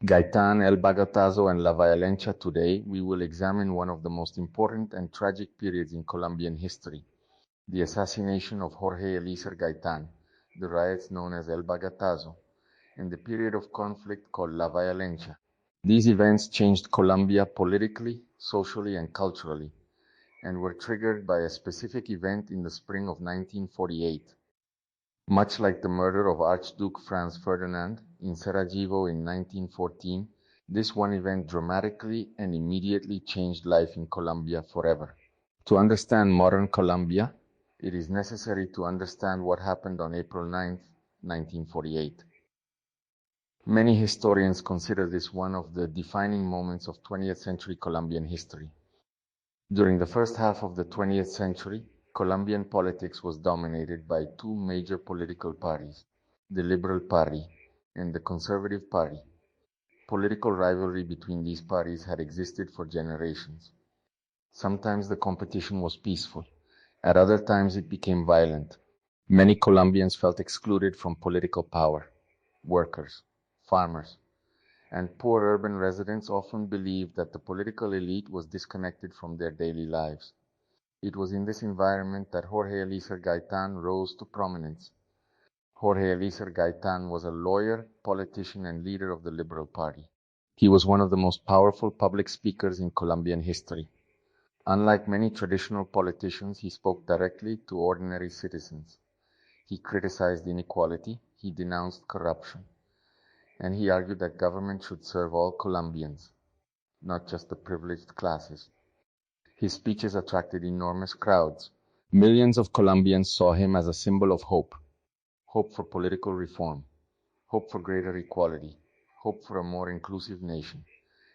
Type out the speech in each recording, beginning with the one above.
Gaitan, El Bogotazo, and La Violencia. Today, we will examine one of the most important and tragic periods in Colombian history, the assassination of Jorge Eliezer Gaitan, the riots known as El Bogotazo, and the period of conflict called La Violencia. These events changed Colombia politically, socially, and culturally, and were triggered by a specific event in the spring of 1948. Much like the murder of Archduke Franz Ferdinand in Sarajevo in 1914, this one event dramatically and immediately changed life in Colombia forever. To understand modern Colombia, it is necessary to understand what happened on April 9, 1948. Many historians consider this one of the defining moments of 20th century Colombian history. During the first half of the 20th century, Colombian politics was dominated by two major political parties, the Liberal Party and the Conservative Party. Political rivalry between these parties had existed for generations. Sometimes the competition was peaceful. At other times it became violent. Many Colombians felt excluded from political power. Workers, farmers, and poor urban residents often believed that the political elite was disconnected from their daily lives. It was in this environment that Jorge Eliezer Gaitan rose to prominence. Jorge Eliezer Gaitan was a lawyer, politician, and leader of the Liberal Party. He was one of the most powerful public speakers in Colombian history. Unlike many traditional politicians, he spoke directly to ordinary citizens. He criticized inequality, he denounced corruption, and he argued that government should serve all Colombians, not just the privileged classes. His speeches attracted enormous crowds. Millions of Colombians saw him as a symbol of hope. Hope for political reform, hope for greater equality, hope for a more inclusive nation.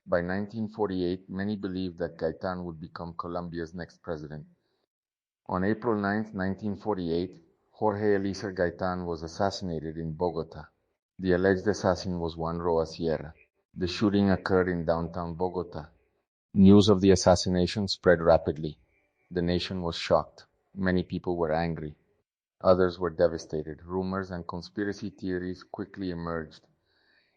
By 1948, many believed that Gaitan would become Colombia's next president. On April 9, 1948, Jorge Eliezer Gaitan was assassinated in Bogota. The alleged assassin was Juan Roa Sierra. The shooting occurred in downtown Bogota. News of the assassination spread rapidly. The nation was shocked. Many people were angry. Others were devastated. Rumors and conspiracy theories quickly emerged.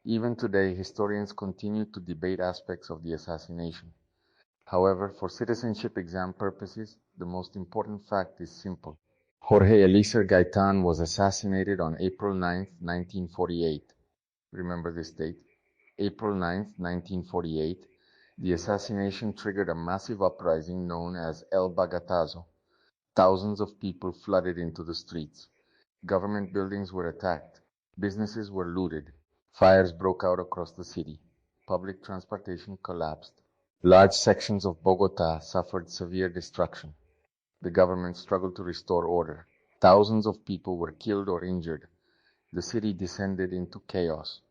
Even today, historians continue to debate aspects of the assassination. However, for citizenship exam purposes, the most important fact is simple. Jorge Eliezer Gaitan was assassinated on April 9, 1948. Remember this date? April 9, 1948. The assassination triggered a massive uprising known as El Bogotazo. Thousands of people flooded into the streets. Government buildings were attacked. Businesses were looted. Fires broke out across the city. Public transportation collapsed. Large sections of Bogota suffered severe destruction. The government struggled to restore order. Thousands of people were killed or injured. The city descended into chaos.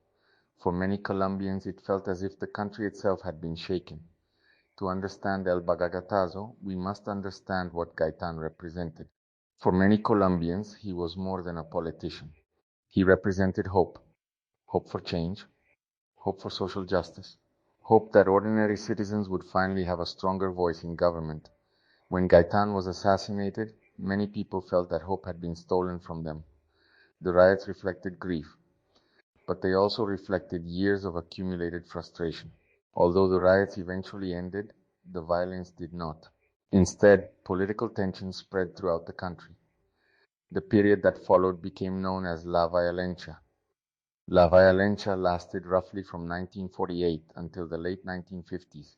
For many Colombians, it felt as if the country itself had been shaken. To understand El Bogotazo, we must understand what Gaitan represented. For many Colombians, he was more than a politician. He represented hope. Hope for change. Hope for social justice. Hope that ordinary citizens would finally have a stronger voice in government. When Gaitan was assassinated, many people felt that hope had been stolen from them. The riots reflected grief, but they also reflected years of accumulated frustration. Although the riots eventually ended, the violence did not. Instead, political tension spread throughout the country. The period that followed became known as La Violencia. La Violencia lasted roughly from 1948 until the late 1950s.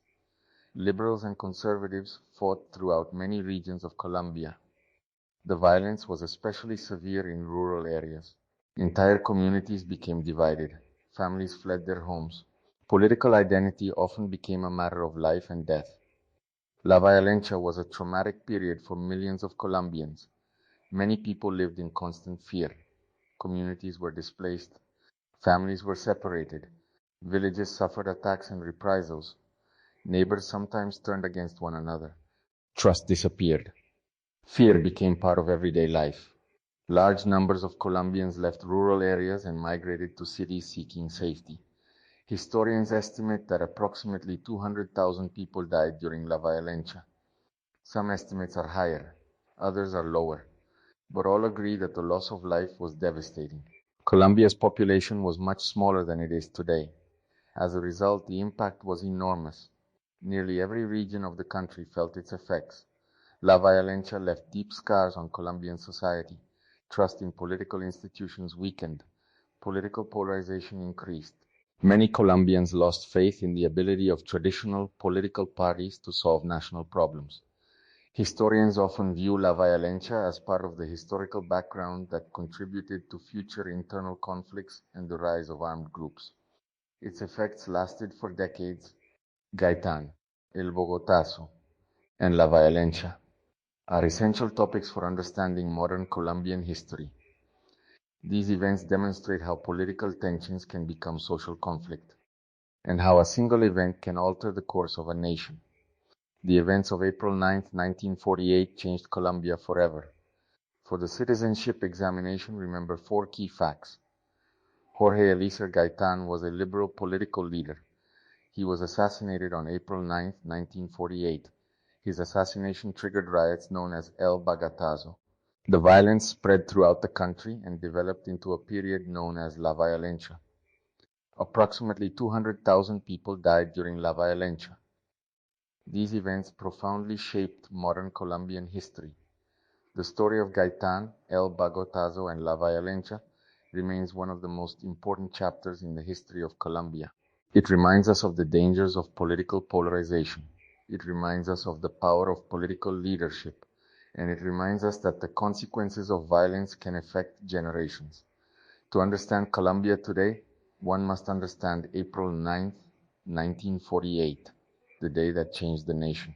Liberals and conservatives fought throughout many regions of Colombia. The violence was especially severe in rural areas. Entire communities became divided. Families fled their homes. Political identity often became a matter of life and death. La Violencia was a traumatic period for millions of Colombians. Many people lived in constant fear. Communities were displaced. Families were separated. Villages suffered attacks and reprisals. Neighbors sometimes turned against one another. Trust disappeared. Fear became part of everyday life. Large numbers of Colombians left rural areas and migrated to cities seeking safety. Historians estimate that approximately 200,000 people died during La Violencia. Some estimates are higher, others are lower, but all agree that the loss of life was devastating. Colombia's population was much smaller than it is today. As a result, the impact was enormous. Nearly every region of the country felt its effects. La Violencia left deep scars on Colombian society. Trust in political institutions weakened. Political polarization increased. Many Colombians lost faith in the ability of traditional political parties to solve national problems. Historians often view La Violencia as part of the historical background that contributed to future internal conflicts and the rise of armed groups. Its effects lasted for decades. Gaitan, El Bogotazo, and La Violencia are essential topics for understanding modern Colombian history. These events demonstrate how political tensions can become social conflict, and how a single event can alter the course of a nation. The events of April 9, 1948 changed Colombia forever. For the citizenship examination, remember 4 key facts. Jorge Eliezer Gaitan was a liberal political leader. He was assassinated on April 9, 1948. His assassination triggered riots known as El Bogotazo. The violence spread throughout the country and developed into a period known as La Violencia. Approximately 200,000 people died during La Violencia. These events profoundly shaped modern Colombian history. The story of Gaitan, El Bogotazo, and La Violencia remains one of the most important chapters in the history of Colombia. It reminds us of the dangers of political polarization. It reminds us of the power of political leadership. And it reminds us that the consequences of violence can affect generations. To understand Colombia today, one must understand April 9, 1948, the day that changed the nation.